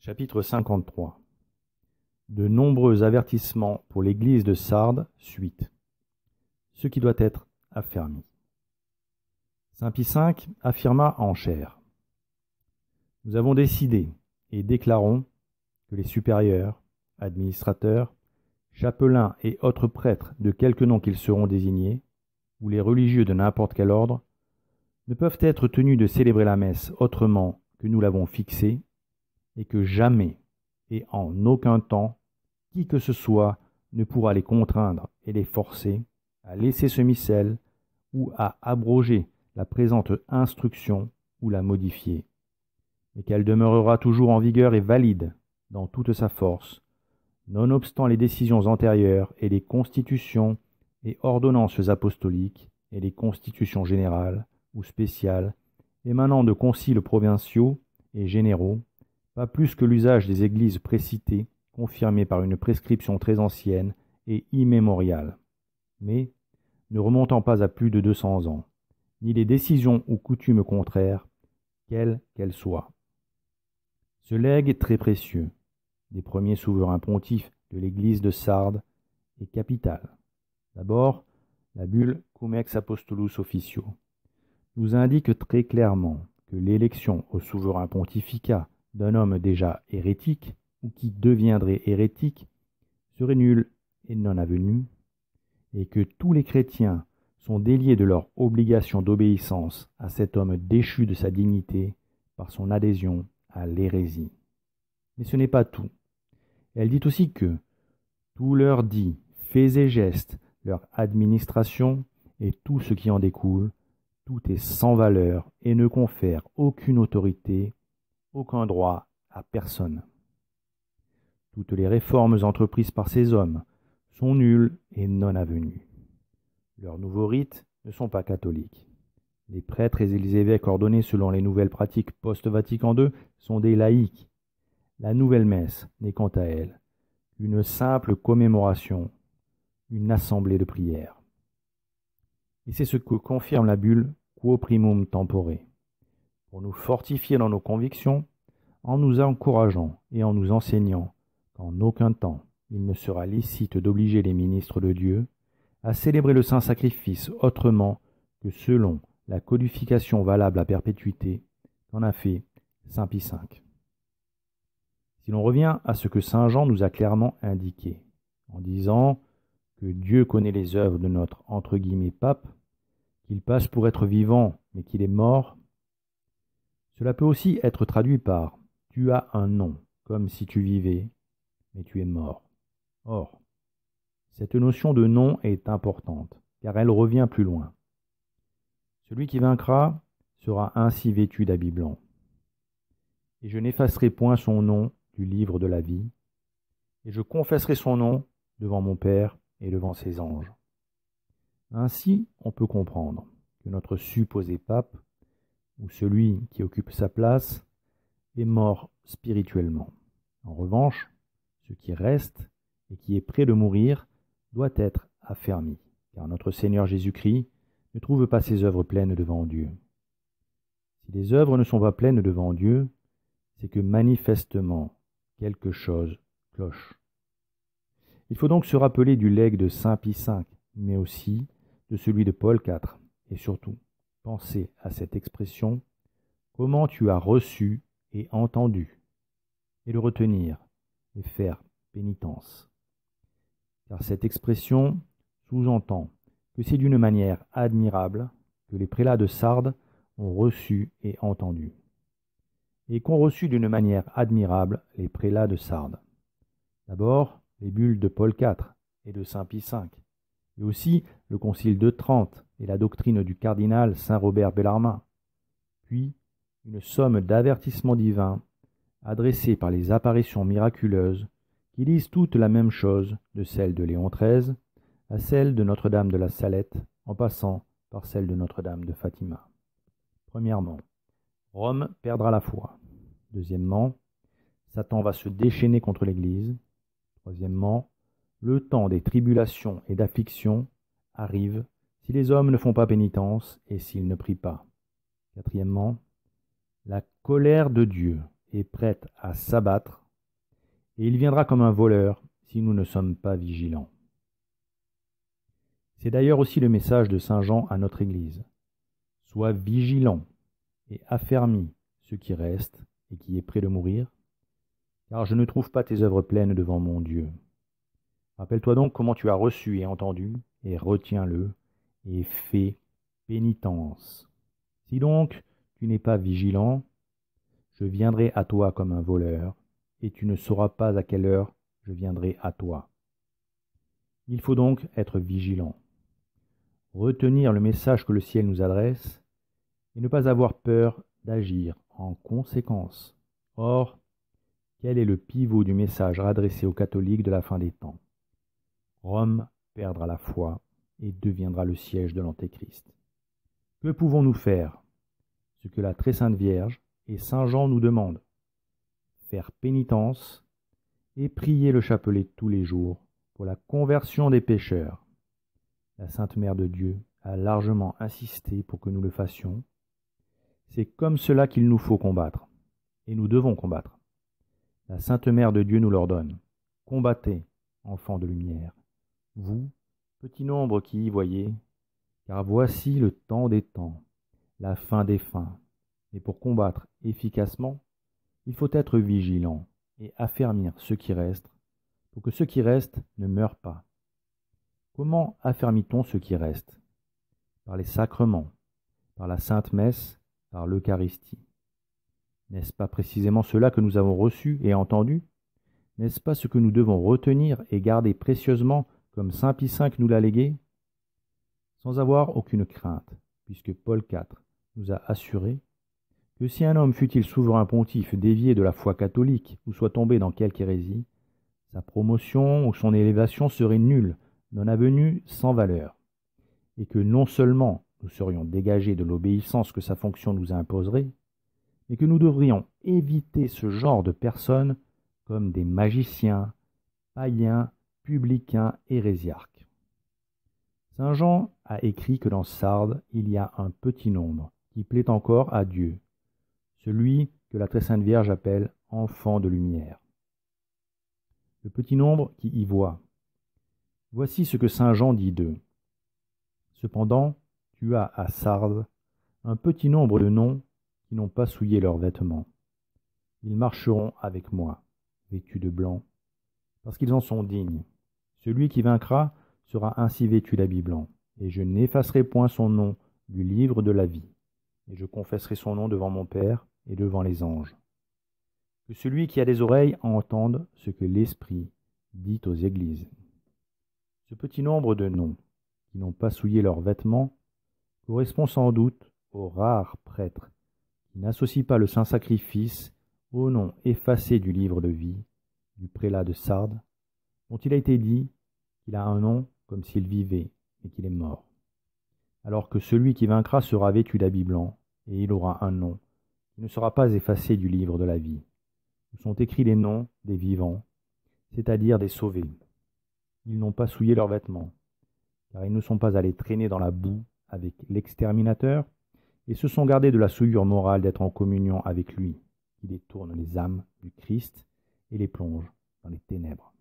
Chapitre 53. De nombreux avertissements pour l'église de Sardes, suite. Ce qui doit être affermi. Saint Pie V affirma en chair. Nous avons décidé et déclarons que les supérieurs, administrateurs, chapelains et autres prêtres de quelque nom qu'ils seront désignés, ou les religieux de n'importe quel ordre, ne peuvent être tenus de célébrer la messe autrement que nous l'avons fixé, et que jamais et en aucun temps qui que ce soit ne pourra les contraindre et les forcer à laisser ce missel ou à abroger la présente instruction ou la modifier, mais qu'elle demeurera toujours en vigueur et valide dans toute sa force, nonobstant les décisions antérieures et les constitutions et ordonnances apostoliques et les constitutions générales ou spéciales émanant de conciles provinciaux et généraux, pas plus que l'usage des églises précitées, confirmé par une prescription très ancienne et immémoriale, mais ne remontant pas à plus de 200 ans, ni les décisions ou coutumes contraires, quelles qu'elles soient. Ce legs très précieux des premiers souverains pontifes de l'église de Sardes est capital. D'abord, la bulle Cum ex Apostolus Officio nous indique très clairement que l'élection au souverain pontificat d'un homme déjà hérétique, ou qui deviendrait hérétique, serait nulle et non avenue, et que tous les chrétiens sont déliés de leur obligation d'obéissance à cet homme déchu de sa dignité par son adhésion à l'hérésie. Mais ce n'est pas tout. Elle dit aussi que tout leur dit, faits et gestes, leur administration et tout ce qui en découle, tout est sans valeur et ne confère aucune autorité, aucun droit à personne. Toutes les réformes entreprises par ces hommes sont nulles et non avenues. Leurs nouveaux rites ne sont pas catholiques. Les prêtres et les évêques ordonnés selon les nouvelles pratiques post-Vatican II sont des laïcs. La nouvelle messe n'est quant à elle qu'une simple commémoration, une assemblée de prière. Et c'est ce que confirme la bulle Quo primum tempore, pour nous fortifier dans nos convictions, en nous encourageant et en nous enseignant qu'en aucun temps il ne sera licite d'obliger les ministres de Dieu à célébrer le saint sacrifice autrement que selon la codification valable à perpétuité qu'en a fait saint Pie V. Si l'on revient à ce que saint Jean nous a clairement indiqué, en disant que Dieu connaît les œuvres de notre « pape », qu'il passe pour être vivant mais qu'il est mort, cela peut aussi être traduit par « tu as un nom, comme si tu vivais, mais tu es mort ». Or, cette notion de nom est importante, car elle revient plus loin. Celui qui vaincra sera ainsi vêtu d'habits blancs. Et je n'effacerai point son nom du livre de la vie, et je confesserai son nom devant mon Père et devant ses anges. Ainsi, on peut comprendre que notre supposé pape, ou celui qui occupe sa place, est mort spirituellement. En revanche, ce qui reste et qui est près de mourir doit être affermi, car notre Seigneur Jésus-Christ ne trouve pas ses œuvres pleines devant Dieu. Si les œuvres ne sont pas pleines devant Dieu, c'est que manifestement quelque chose cloche. Il faut donc se rappeler du legs de saint Pie V, mais aussi de celui de Paul IV, et surtout penser à cette expression « comment tu as reçu et entendu » et le retenir et faire pénitence. Car cette expression sous-entend que c'est d'une manière admirable que les prélats de Sardes ont reçu et entendu, et qu'ont reçu d'une manière admirable les prélats de Sardes. D'abord, les bulles de Paul IV et de saint Pie V, et aussi le concile de Trente et la doctrine du cardinal saint Robert Bellarmin, puis une somme d'avertissements divins adressés par les apparitions miraculeuses qui disent toutes la même chose de celle de Léon XIII à celle de Notre-Dame de la Salette, en passant par celle de Notre-Dame de Fatima. Premièrement, Rome perdra la foi. Deuxièmement, Satan va se déchaîner contre l'Église. Troisièmement, le temps des tribulations et d'afflictions arrive si les hommes ne font pas pénitence et s'ils ne prient pas. Quatrièmement, la colère de Dieu est prête à s'abattre, et il viendra comme un voleur si nous ne sommes pas vigilants. C'est d'ailleurs aussi le message de saint Jean à notre Église. Sois vigilant et affermis ce qui reste et qui est près de mourir, car je ne trouve pas tes œuvres pleines devant mon Dieu. Rappelle-toi donc comment tu as reçu et entendu, et retiens-le, et fais pénitence. Si donc tu n'es pas vigilant, je viendrai à toi comme un voleur, et tu ne sauras pas à quelle heure je viendrai à toi. Il faut donc être vigilant, retenir le message que le ciel nous adresse, et ne pas avoir peur d'agir en conséquence. Or, quel est le pivot du message adressé aux catholiques de la fin des temps? Rome perdra la foi et deviendra le siège de l'Antéchrist. Que pouvons-nous faire? Ce que la très sainte Vierge et saint Jean nous demandent. Faire pénitence et prier le chapelet tous les jours pour la conversion des pécheurs. La Sainte Mère de Dieu a largement insisté pour que nous le fassions. C'est comme cela qu'il nous faut combattre, et nous devons combattre. La Sainte Mère de Dieu nous l'ordonne. Combattez, enfants de lumière, vous, petit nombre qui y voyez, car voici le temps des temps, la fin des fins. Et pour combattre efficacement, il faut être vigilant et affermir ce qui reste, pour que ce qui reste ne meure pas. Comment affermit-on ce qui reste? Par les sacrements, par la Sainte Messe, par l'Eucharistie. N'est-ce pas précisément cela que nous avons reçu et entendu? N'est-ce pas ce que nous devons retenir et garder précieusement comme saint Pie V nous l'a légué? Sans avoir aucune crainte, puisque Paul IV nous a assuré que si un homme fût-il souverain pontife dévié de la foi catholique ou soit tombé dans quelque hérésie, sa promotion ou son élévation serait nulle, non avenue, sans valeur, et que non seulement nous serions dégagés de l'obéissance que sa fonction nous imposerait, mais que nous devrions éviter ce genre de personnes comme des magiciens, païens, publicains, hérésiarques. Saint Jean a écrit que dans Sardes, il y a un petit nombre qui plaît encore à Dieu, celui que la très sainte Vierge appelle « enfant de lumière ». Le petit nombre qui y voit. Voici ce que saint Jean dit d'eux. Cependant, tu as à Sardes un petit nombre de noms qui n'ont pas souillé leurs vêtements. Ils marcheront avec moi, vêtus de blanc, parce qu'ils en sont dignes. Celui qui vaincra sera ainsi vêtu d'habits blancs, et je n'effacerai point son nom du livre de la vie, et je confesserai son nom devant mon Père et devant les anges. Que celui qui a des oreilles entende ce que l'Esprit dit aux églises. Ce petit nombre de noms, qui n'ont pas souillé leurs vêtements, correspond sans doute aux rares prêtres qui n'associent pas le saint sacrifice au nom effacé du livre de vie du prélat de Sardes, dont il a été dit qu'il a un nom comme s'il vivait et qu'il est mort. Alors que celui qui vaincra sera vêtu d'habits blancs, et il aura un nom qui ne sera pas effacé du livre de la vie, où sont écrits les noms des vivants, c'est-à-dire des sauvés. Ils n'ont pas souillé leurs vêtements, car ils ne sont pas allés traîner dans la boue avec l'exterminateur, et se sont gardés de la souillure morale d'être en communion avec lui, qui détourne les âmes du Christ et les plonge dans les ténèbres.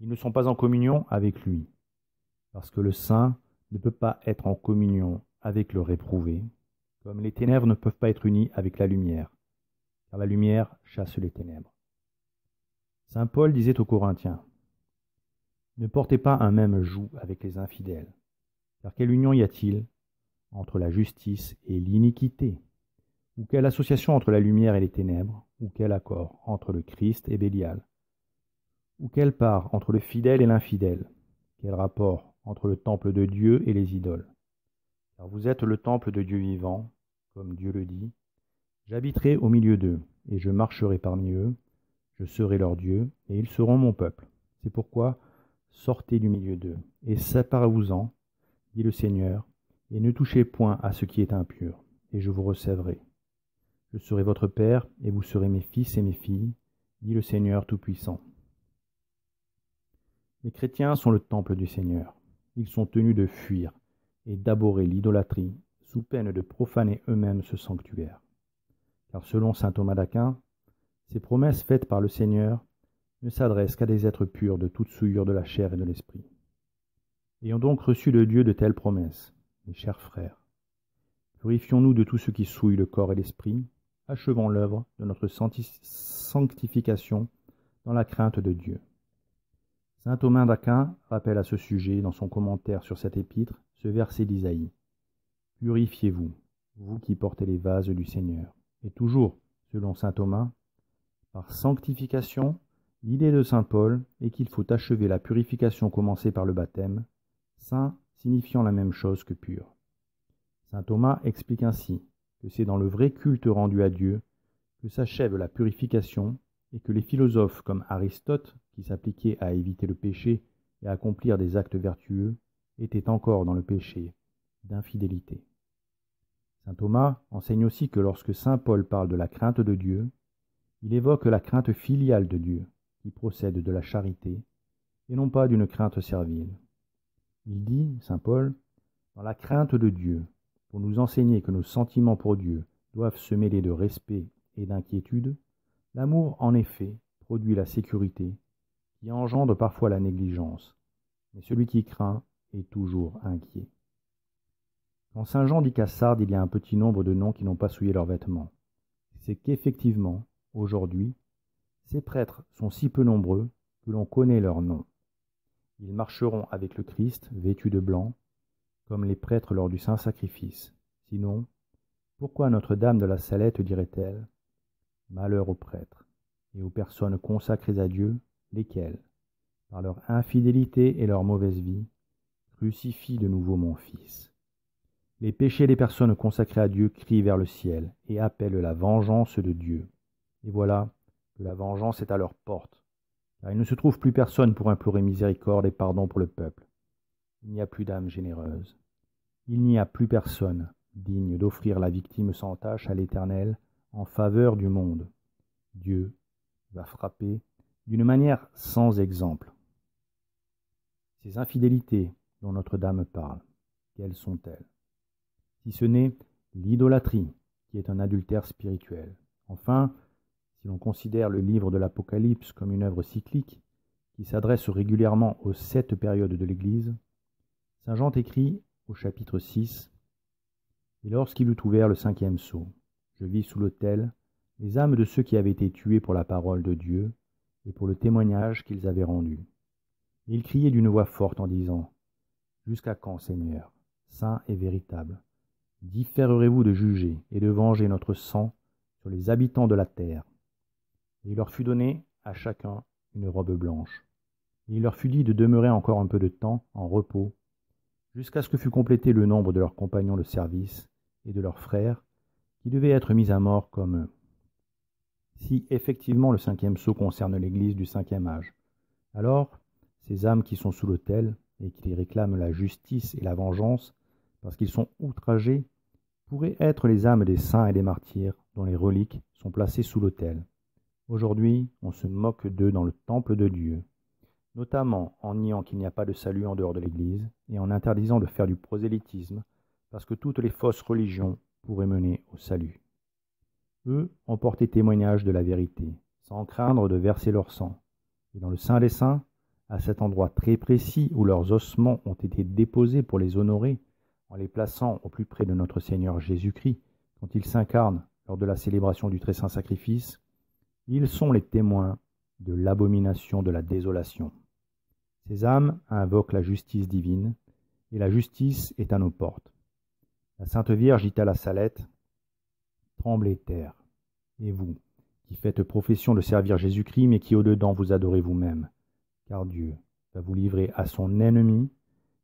Ils ne sont pas en communion avec lui, parce que le saint ne peut pas être en communion avec le réprouvé, comme les ténèbres ne peuvent pas être unies avec la lumière, car la lumière chasse les ténèbres. Saint Paul disait aux Corinthiens, « Ne portez pas un même joug avec les infidèles, car quelle union y a-t-il entre la justice et l'iniquité? Ou quelle association entre la lumière et les ténèbres? Ou quel accord entre le Christ et Bélial? Ou quelle part entre le fidèle et l'infidèle? Quel rapport entre le temple de Dieu et les idoles? Car vous êtes le temple de Dieu vivant, comme Dieu le dit. J'habiterai au milieu d'eux, et je marcherai parmi eux. Je serai leur Dieu, et ils seront mon peuple. C'est pourquoi sortez du milieu d'eux, et séparez-vous-en, dit le Seigneur, et ne touchez point à ce qui est impur, et je vous recevrai. Je serai votre Père, et vous serez mes fils et mes filles, dit le Seigneur Tout-Puissant. Les chrétiens sont le temple du Seigneur. Ils sont tenus de fuir et d'abhorrer l'idolâtrie, sous peine de profaner eux-mêmes ce sanctuaire. Car selon saint Thomas d'Aquin, Ces promesses faites par le Seigneur ne s'adressent qu'à des êtres purs de toute souillure de la chair et de l'esprit. Ayons donc reçu de Dieu de telles promesses, mes chers frères. Purifions-nous de tout ce qui souille le corps et l'esprit, achevons l'œuvre de notre sanctification dans la crainte de Dieu. Saint Thomas d'Aquin rappelle à ce sujet, dans son commentaire sur cet épître, ce verset d'Isaïe. « Purifiez-vous, vous qui portez les vases du Seigneur. » Et toujours, selon saint Thomas, par sanctification, l'idée de saint Paul est qu'il faut achever la purification commencée par le baptême, saint signifiant la même chose que pur. Saint Thomas explique ainsi que c'est dans le vrai culte rendu à Dieu que s'achève la purification et que les philosophes comme Aristote, qui s'appliquaient à éviter le péché et à accomplir des actes vertueux, étaient encore dans le péché d'infidélité. Saint Thomas enseigne aussi que lorsque saint Paul parle de la crainte de Dieu, il évoque la crainte filiale de Dieu, qui procède de la charité, et non pas d'une crainte servile. Il dit, saint Paul, dans la crainte de Dieu, pour nous enseigner que nos sentiments pour Dieu doivent se mêler de respect et d'inquiétude, l'amour, en effet, produit la sécurité, qui engendre parfois la négligence, mais celui qui craint est toujours inquiet. Quand saint Jean dit qu'à Sardes il y a un petit nombre de noms qui n'ont pas souillé leurs vêtements, c'est qu'effectivement, aujourd'hui, ces prêtres sont si peu nombreux que l'on connaît leurs noms. Ils marcheront avec le Christ, vêtus de blanc, comme les prêtres lors du saint sacrifice. Sinon, pourquoi Notre-Dame de la Salette dirait-elle « Malheur aux prêtres et aux personnes consacrées à Dieu, lesquelles, par leur infidélité et leur mauvaise vie, crucifient de nouveau mon Fils. » Les péchés des personnes consacrées à Dieu crient vers le ciel et appellent la vengeance de Dieu. Et voilà que la vengeance est à leur porte, car il ne se trouve plus personne pour implorer miséricorde et pardon pour le peuple. Il n'y a plus d'âme généreuse. Il n'y a plus personne digne d'offrir la victime sans tache à l'Éternel en faveur du monde. Dieu va frapper d'une manière sans exemple. Ces infidélités dont Notre-Dame parle, quelles sont-elles? Si ce n'est l'idolâtrie, qui est un adultère spirituel. Enfin, si l'on considère le livre de l'Apocalypse comme une œuvre cyclique, qui s'adresse régulièrement aux 7 périodes de l'Église, saint Jean écrit au chapitre 6, « Et lorsqu'il eut ouvert le 5e sceau, je vis sous l'autel les âmes de ceux qui avaient été tués pour la parole de Dieu et pour le témoignage qu'ils avaient rendu. Et il criait d'une voix forte en disant, « Jusqu'à quand, Seigneur, saint et véritable, différerez-vous de juger et de venger notre sang sur les habitants de la terre ?» Et il leur fut donné à chacun une robe blanche. Et il leur fut dit de demeurer encore un peu de temps en repos, jusqu'à ce que fût complété le nombre de leurs compagnons de service et de leurs frères, qui devaient être mis à mort comme eux. Si effectivement le 5e sceau concerne l'Église du 5e âge, alors ces âmes qui sont sous l'autel et qui réclament la justice et la vengeance, parce qu'ils sont outragés, pourraient être les âmes des saints et des martyrs dont les reliques sont placées sous l'autel. Aujourd'hui, on se moque d'eux dans le temple de Dieu, notamment en niant qu'il n'y a pas de salut en dehors de l'Église et en interdisant de faire du prosélytisme, parce que toutes les fausses religions pourraient mener au salut. Eux ont porté témoignage de la vérité, sans craindre de verser leur sang, et dans le Saint des Saints, à cet endroit très précis où leurs ossements ont été déposés pour les honorer, en les plaçant au plus près de notre Seigneur Jésus-Christ, quand il s'incarne lors de la célébration du très saint sacrifice, ils sont les témoins de l'abomination de la désolation. Ces âmes invoquent la justice divine, et la justice est à nos portes. La Sainte Vierge dit à la Salette, « Tremblez, terre, et vous, qui faites profession de servir Jésus-Christ, mais qui au-dedans vous adorez vous-même, car Dieu va vous livrer à son ennemi,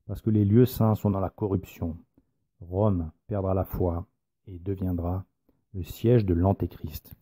parce que les lieux saints sont dans la corruption. Rome perdra la foi et deviendra le siège de l'Antéchrist. »